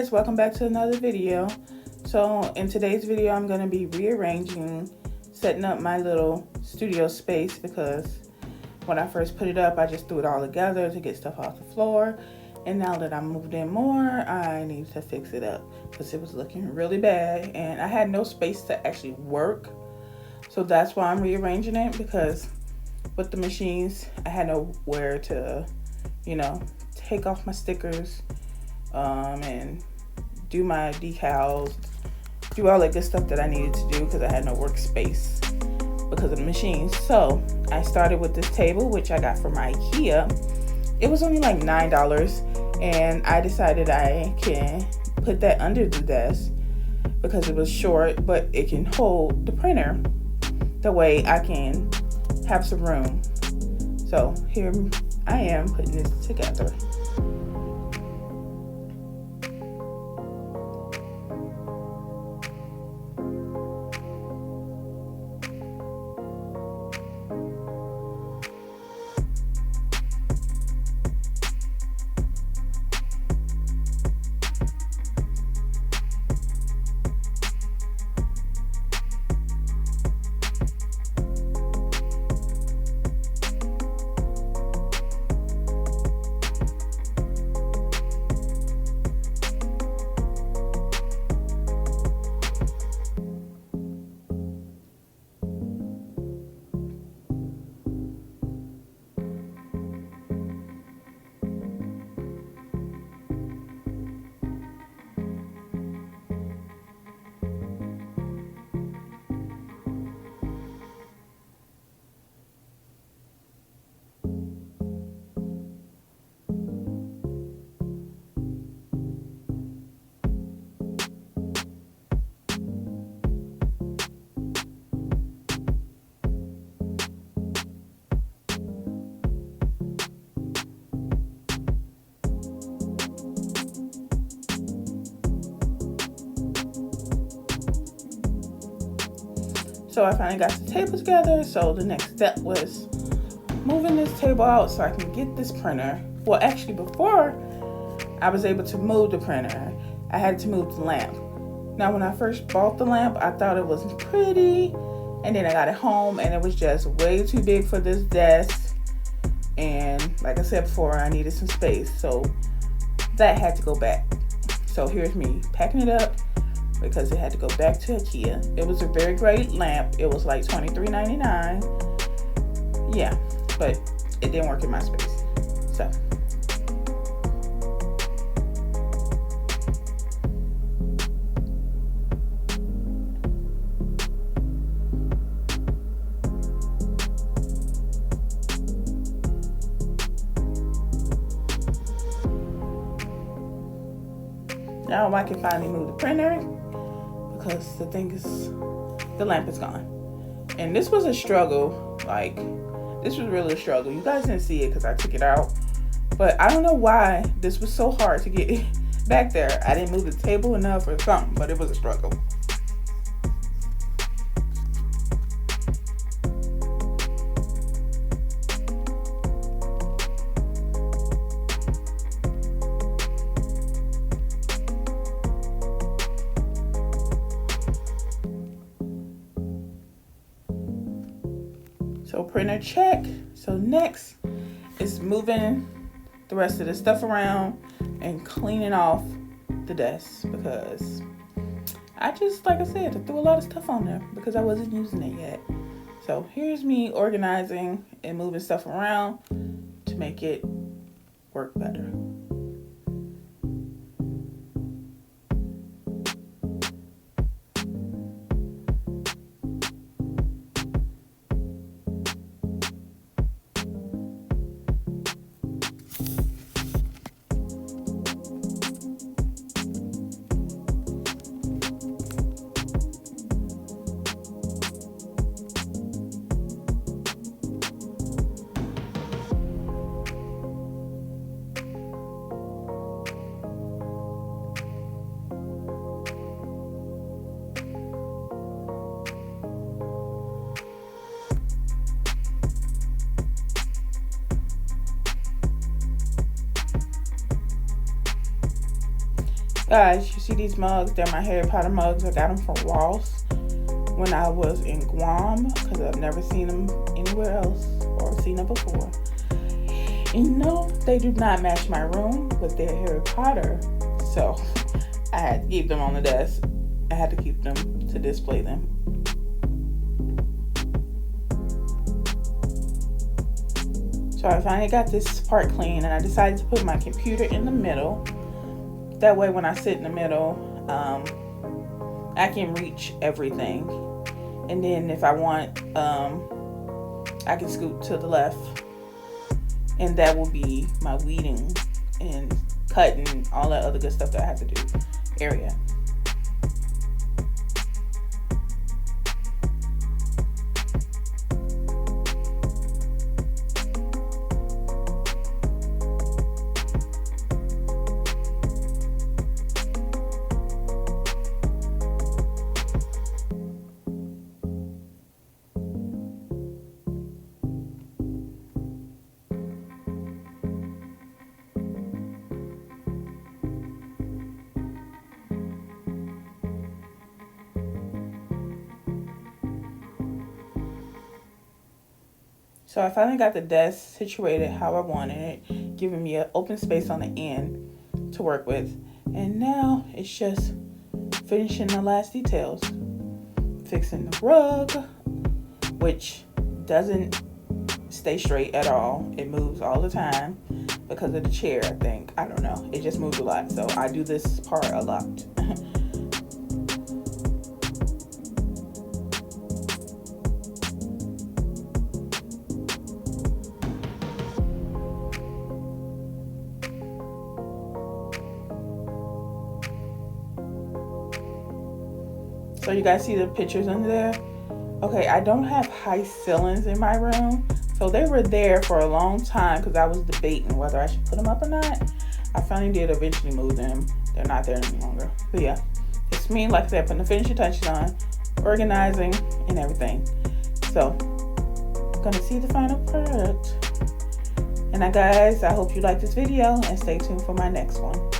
guys, welcome back to another video. So in today's video I'm going to be rearranging, setting up my little studio space, because when I first put it up I just threw it all together to get stuff off the floor, and now that I moved in more I need to fix it up because it was looking really bad and I had no space to actually work. So that's why I'm rearranging it, because with the machines I had nowhere to, take off my stickers and do my decals, do all that good stuff that I needed to do because I had no workspace because of the machines. So I started with this table, which I got from IKEA. It was only like $9, and I decided I can put that under the desk because it was short, but it can hold the printer. That way I can have some room. So here I am putting this together. So I finally got the table together. So the next step was moving this table out so I can get this printer. Well, actually before I was able to move the printer, I had to move the lamp. Now when I first bought the lamp, I thought it was pretty, and then I got it home and it was just way too big for this desk. And like I said before, I needed some space. So that had to go back. So here's me packing it up, because it had to go back to IKEA. It was a very great lamp. It was like $23.99. Yeah, but it didn't work in my space. So now I can finally move the printer, because the thing is, the lamp is gone. And this was a struggle. Like, this was really a struggle. You guys didn't see it because I took it out, but I don't know why this was so hard to get back there. I didn't move the table enough or something, but it was a struggle. So printer check. So next is moving the rest of the stuff around and cleaning off the desk, because I just, like I said, I threw a lot of stuff on there because I wasn't using it yet. So here's me organizing and moving stuff around to make it work better. Guys, you see these mugs? They're my Harry Potter mugs. I got them from Ross when I was in Guam because I've never seen them anywhere else or seen them before. And no, they do not match my room, but they're Harry Potter. So I had to keep them on the desk. I had to keep them to display them. So I finally got this part clean, and I decided to put my computer in the middle. That way when I sit in the middle, I can reach everything. And then if I want, I can scoot to the left. And that will be my weeding and cutting, all that other good stuff that I have to do area. So I finally got the desk situated how I wanted it, giving me an open space on the end to work with. And now it's just finishing the last details. Fixing the rug, which doesn't stay straight at all. It moves all the time because of the chair, I think. I don't know. It just moves a lot. So I do this part a lot. So you guys see the pictures under there? Okay, I don't have high ceilings in my room. So they were there for a long time because I was debating whether I should put them up or not. I finally did eventually move them. They're not there any longer. But yeah, it's me, like I said, putting the finishing touches on, organizing, and everything. So, gonna see the final product. And guys, I hope you like this video and stay tuned for my next one.